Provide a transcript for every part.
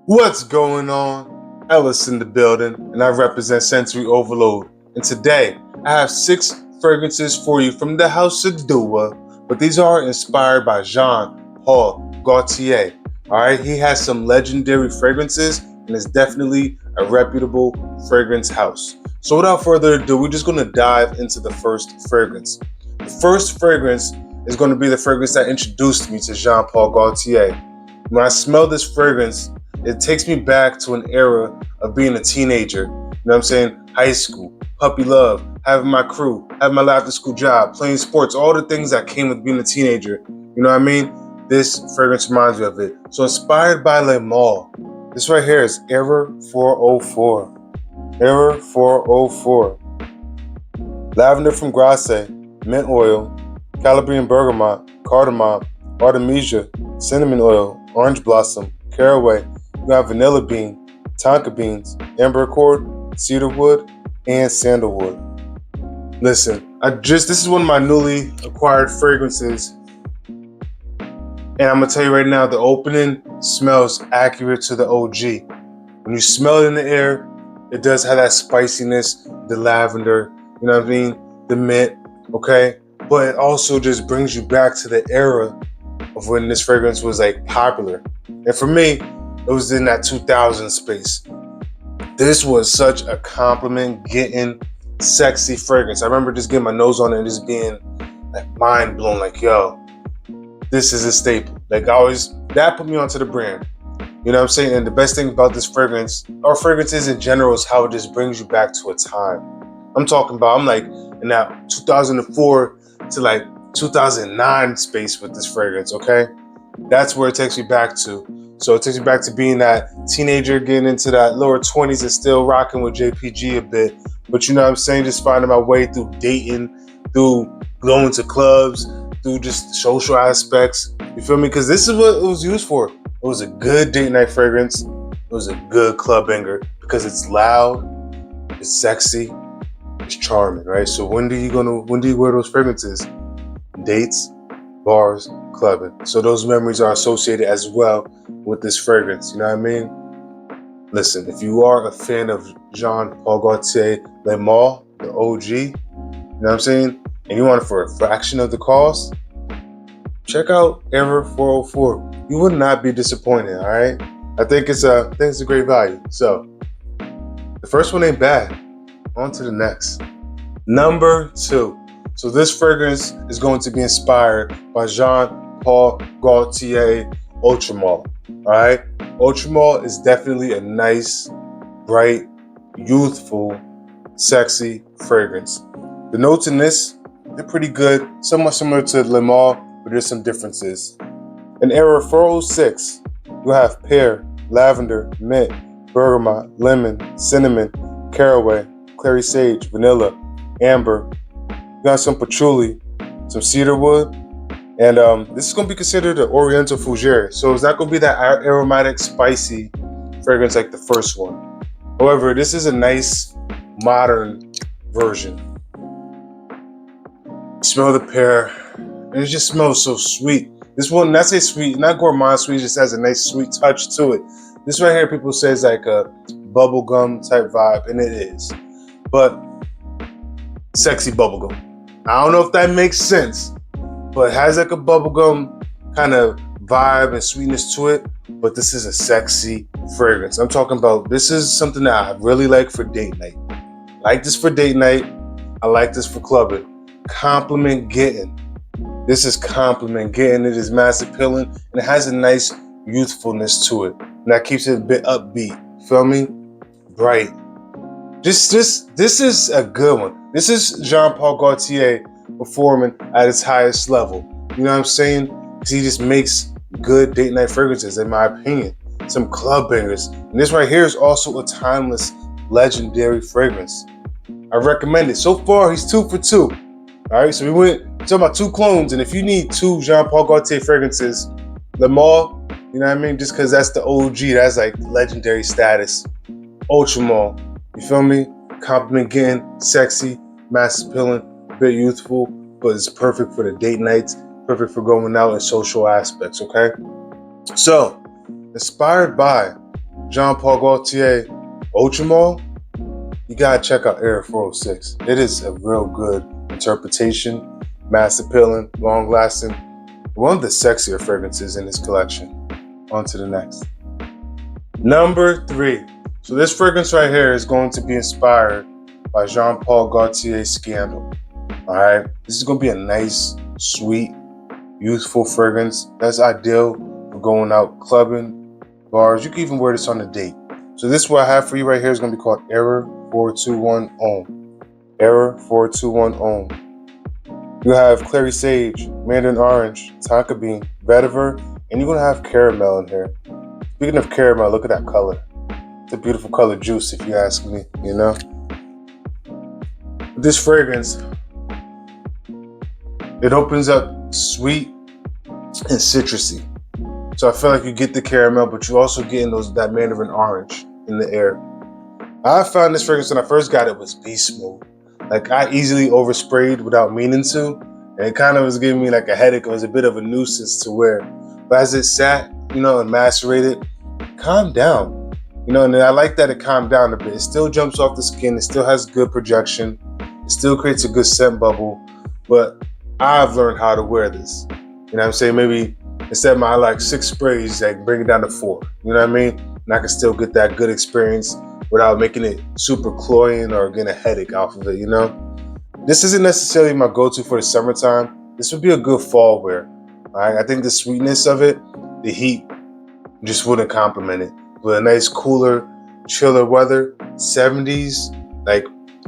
What's going on? Ellis in the building, and I represent Sensory Overload. And today, I have 6 fragrances for you from the House of Dua, but these are inspired by Jean Paul Gaultier. Alright, he has some legendary fragrances and is definitely a reputable fragrance house. So, without further ado, we're just going to dive into the first fragrance. The first fragrance is going to be the fragrance that introduced me to Jean Paul Gaultier. When I smell this fragrance, it takes me back to an era of being a teenager. You know what I'm saying? High school, puppy love, having my crew, having my after school job, playing sports, all the things that came with being a teenager. You know what I mean? This fragrance reminds me of it. So inspired by Le Male, this right here is Error 404. Error 404. Lavender from Grasse, mint oil, Calabrian bergamot, cardamom, artemisia, cinnamon oil, orange blossom, caraway. You got vanilla bean, tonka beans, amber accord, cedarwood, and sandalwood. Listen, this is one of my newly acquired fragrances, and I'm gonna tell you right now, the opening smells accurate to the OG. When you smell it in the air, it does have that spiciness, the lavender, you know what I mean, the mint, okay? But it also just brings you back to the era of when this fragrance was like popular. And for me, it was in that 2000 space. This was such a compliment getting sexy fragrance. I remember just getting my nose on it and just being like mind blown, like, yo, this is a staple. Like that put me onto the brand. You know what I'm saying? And the best thing about this fragrance, or fragrances in general, is how it just brings you back to a time. I'm like in that 2004 to like 2009 space with this fragrance, okay? That's where it takes me back to. So it takes me back to being that teenager, getting into that lower 20s and still rocking with JPG a bit. But you know what I'm saying? Just finding my way through dating, through going to clubs, through just social aspects. You feel me? Because this is what it was used for. It was a good date night fragrance. It was a good club banger because it's loud, it's sexy, it's charming, right? So when do you wear those fragrances? Dates, bars, clubbing. So those memories are associated as well with this fragrance. You know what I mean? Listen, if you are a fan of Jean Paul Gaultier Le Male, the OG, you know what I'm saying? And you want it for a fraction of the cost, check out Error 404. You would not be disappointed, all right? I think it's a great value. So the first one ain't bad. On to the next. Number 2. So this fragrance is going to be inspired by Jean Paul Gaultier Ultra Male. All right, Ultra Male is definitely a nice, bright, youthful, sexy fragrance. The notes in this, they're pretty good, somewhat similar to Le Male, but there's some differences. In Era 406, you have pear, lavender, mint, bergamot, lemon, cinnamon, caraway, clary sage, vanilla, amber. You got some patchouli, some cedarwood, and this is going to be considered an Oriental fougere. So it's not going to be that aromatic, spicy fragrance like the first one. However, this is a nice, modern version. You smell the pear, and it just smells so sweet. This one, not say sweet, not gourmand sweet, just has a nice sweet touch to it. This right here, people say is like a bubblegum type vibe, and it is. But sexy bubblegum. I don't know if that makes sense, but it has like a bubblegum kind of vibe and sweetness to it. But this is a sexy fragrance. I'm talking about, this is something that I really like for date night. I like this for date night. I like this for clubbing. Compliment getting. This is compliment getting. It is mass appealing and it has a nice youthfulness to it. And that keeps it a bit upbeat. Feel me? Bright. This is a good one. This is Jean Paul Gaultier performing at its highest level. You know what I'm saying? Because he just makes good date night fragrances, in my opinion. Some club bangers. And this right here is also a timeless, legendary fragrance. I recommend it. So far, he's 2 for 2. All right, so we talking about 2 clones. And if you need 2 Jean Paul Gaultier fragrances, Le Male, you know what I mean? Just because that's the OG, that's like legendary status. Ultra Male. You feel me? Compliment getting, sexy, mass appealing, a bit youthful, but it's perfect for the date nights, perfect for going out and social aspects, okay? So, inspired by Jean Paul Gaultier Ultramall, you gotta check out Era 406. It is a real good interpretation, mass appealing, long lasting, one of the sexier fragrances in this collection. On to the next. Number 3. So this fragrance right here is going to be inspired by Jean Paul Gaultier Scandal. All right, this is going to be a nice, sweet, youthful fragrance that's ideal for going out clubbing, bars. You can even wear this on a date. So this what I have for you right here is going to be called Error 421 Homme. Error 421 Homme. You have clary sage, mandarin orange, tonka bean, vetiver, and you're going to have caramel in here. Speaking of caramel, look at that color. It's a beautiful color juice, if you ask me, you know? This fragrance, it opens up sweet and citrusy. So I feel like you get the caramel, but you also getting that mandarin orange in the air. I found this fragrance when I first got it was beast smooth. Like I easily oversprayed without meaning to, and it kind of was giving me like a headache. It was a bit of a nuisance to wear. But as it sat, you know, and macerated, calmed down. You know, and I like that it calmed down a bit. It still jumps off the skin. It still has good projection. It still creates a good scent bubble. But I've learned how to wear this. You know what I'm saying? Maybe instead of my like 6 sprays, like bring it down to 4. You know what I mean? And I can still get that good experience without making it super cloying or getting a headache off of it, you know? This isn't necessarily my go-to for the summertime. This would be a good fall wear. All right? I think the sweetness of it, the heat, just wouldn't complement it. With a nice cooler, chiller weather, 70s, like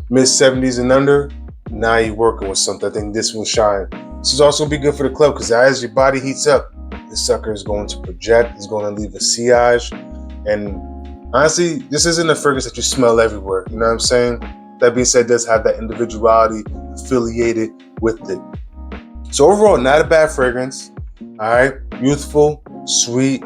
mid-70s and under, now you're working with something. I think this will shine. This is also going to be good for the club because as your body heats up, this sucker is going to project, it's going to leave a sillage. And honestly, this isn't a fragrance that you smell everywhere. You know what I'm saying? That being said, it does have that individuality affiliated with it. So overall, not a bad fragrance. All right, youthful, sweet.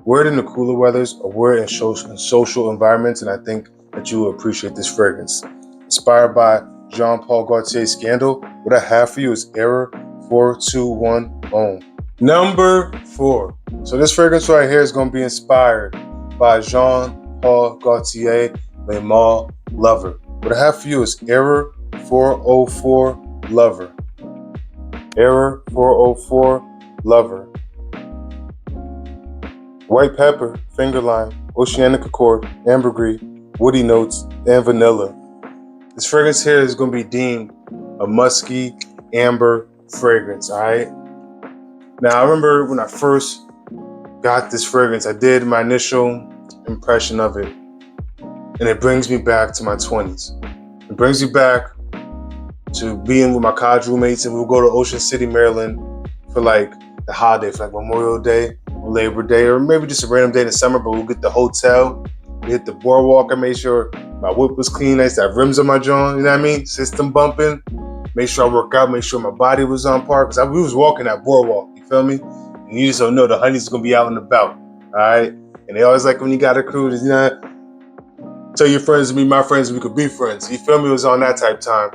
Wear it in the cooler weathers or wear it in social environments, and I think that you will appreciate this fragrance. Inspired by Jean Paul Gaultier Scandal, what I have for you is Error 421 Homme. Number 4. So this fragrance right here is going to be inspired by Jean Paul Gaultier Le Male Lover. What I have for you is Error 404 Lover. Error 404 Lover. White pepper, finger lime, oceanic accord, ambergris, woody notes, and vanilla. This fragrance here is going to be deemed a musky amber fragrance, all right? Now, I remember when I first got this fragrance, I did my initial impression of it, and it brings me back to my 20s. It brings me back to being with my college roommates, and we'll go to Ocean City, Maryland for like the holiday, for like Memorial Day, Labor Day, or maybe just a random day in the summer, but we'll get the hotel, we hit the boardwalk. I made sure my whip was clean, I used to have rims on my joint, you know what I mean? System bumping, make sure I work out, make sure my body was on par, because we was walking that boardwalk, you feel me? And you just don't know, the honey's gonna be out and about, all right? And they always like when you got a crew, you know, tell your friends to be my friends, we could be friends, you feel me? It was on that type time.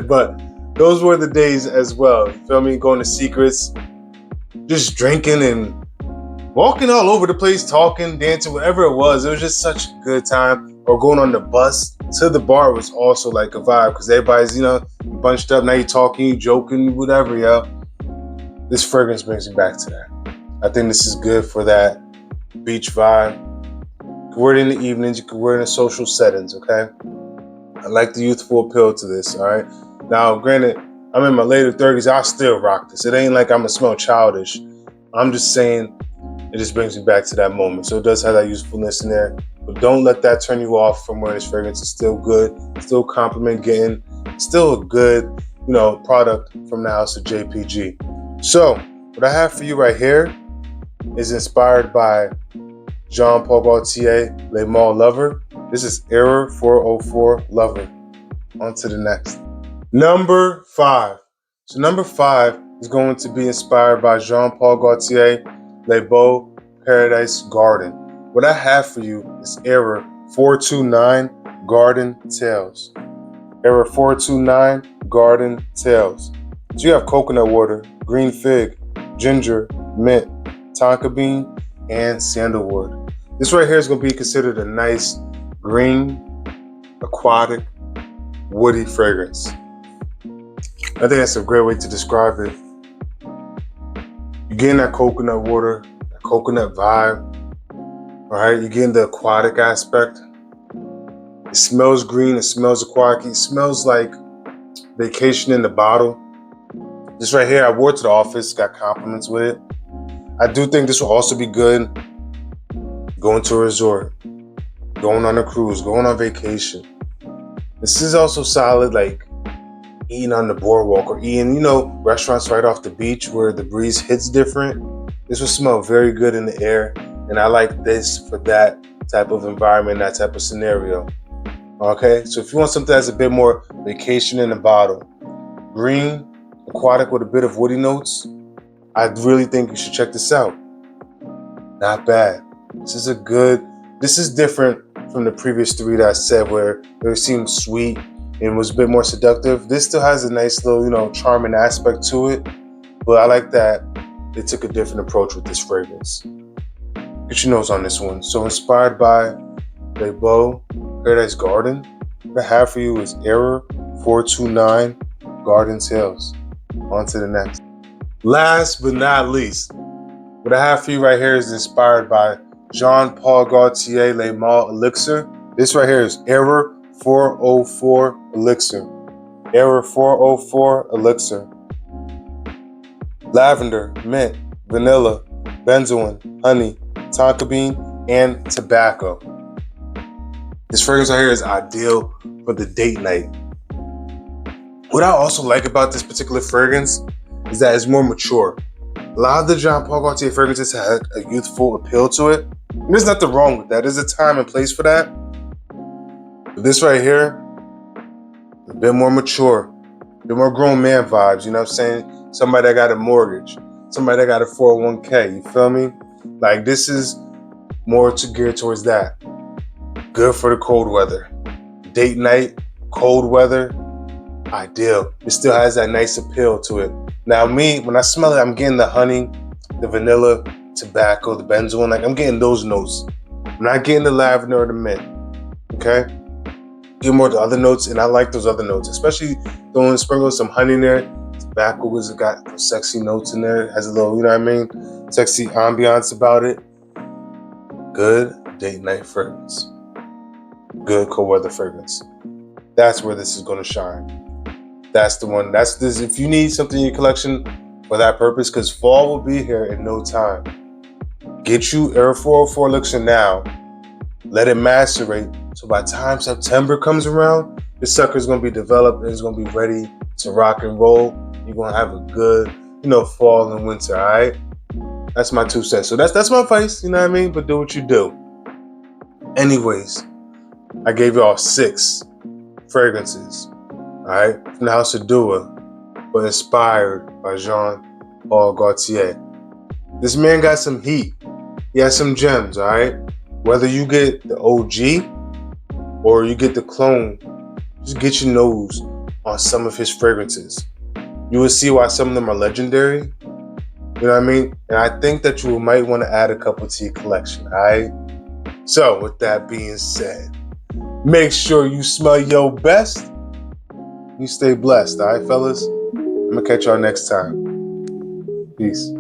But those were the days as well, you feel me? Going to secrets, just drinking and walking all over the place, talking, dancing, whatever it was just such a good time. Or going on the bus to the bar was also like a vibe because everybody's, you know, bunched up. Now you're talking, you joking, whatever, yo. This fragrance brings me back to that. I think this is good for that beach vibe. You can wear it in the evenings. You can wear it in social settings, okay? I like the youthful appeal to this, all right? Now, granted, I'm in my later 30s. I still rock this. It ain't like I'm going to smell childish. I'm just saying it just brings me back to that moment. So it does have that usefulness in there. But don't let that turn you off from wearing this fragrance. It's still good. Still compliment getting. Still a good, you know, product from the house of JPG. So what I have for you right here is inspired by Jean Paul Gaultier Le Male Lover. This is Error 404 Lover. On to the next. Number 5. So number 5 is going to be inspired by Jean Paul Gaultier Le Beau Paradise Garden. What I have for you is Error 429 Garden Tales. Error 429 Garden Tales. So you have coconut water, green fig, ginger, mint, tonka bean, and sandalwood. This right here is going to be considered a nice green, aquatic, woody fragrance. I think that's a great way to describe it. You're getting that coconut water, that coconut vibe. All right, you're getting the aquatic aspect. It smells green, it smells aquatic, it smells like vacation in the bottle. This right here, I wore it to the office, got compliments with it. I do think this will also be good going to a resort, going on a cruise, going on vacation. This is also solid, like eating on the boardwalk or eating, restaurants right off the beach where the breeze hits different. This will smell very good in the air, and I like this for that type of environment, that type of scenario. Okay, so if you want something that's a bit more vacation in the bottle, green, aquatic with a bit of woody notes, I really think you should check this out. Not bad. This is different from the previous three that I said where they seemed sweet and was a bit more seductive. This still has a nice little, charming aspect to it, but I like that they took a different approach with this fragrance. Get your nose on this one. So inspired by Le Beau Paradise Garden, what I have for you is Error 429 Garden Tales. On to the next. Last but not least, what I have for you right here is inspired by Jean Paul Gaultier Le Male Elixir. This right here is Error 404 Elixir. Error 404 Elixir. Lavender, mint, vanilla, benzoin, honey, tonka bean, and tobacco. This fragrance right here is ideal for the date night. What I also like about this particular fragrance is that it's more mature. A lot of the Jean Paul Gaultier fragrances have a youthful appeal to it. And there's nothing wrong with that. There's a time and place for that. But this right here, a bit more mature, a bit more grown man vibes, you know what I'm saying? Somebody that got a mortgage, somebody that got a 401k, you feel me? Like this is more to gear towards that. Good for the cold weather. Date night, cold weather, ideal. It still has that nice appeal to it. Now me, when I smell it, I'm getting the honey, the vanilla, tobacco, the benzoin. Like I'm getting those notes. I'm not getting the lavender or the mint. Okay? Get more of the other notes, and I like those other notes, especially throwing sprinkle some honey in there. Tobacco has got those sexy notes in there. It has a little, sexy ambiance about it. Good date night fragrance. Good cold weather fragrance. That's where this is going to shine. That's the one. That's this. If you need something in your collection for that purpose, because fall will be here in no time. Get you Error 404 Elixir now. Let it macerate. So by the time September comes around, this sucker is going to be developed and it's going to be ready to rock and roll. You're going to have a good, fall and winter, all right? That's my 2 cents. So that's my advice, you know what I mean? But do what you do. Anyways, I gave y'all 6 fragrances, all right? From the House of Dua, but inspired by Jean Paul Gaultier. This man got some heat. He has some gems, all right? Whether you get the OG or you get the clone, just get your nose on some of his fragrances. You will see why some of them are legendary. You know what I mean? And I think that you might want to add a couple to your collection, all right? So with that being said, make sure you smell your best. You stay blessed, all right, fellas? I'm going to catch y'all next time. Peace.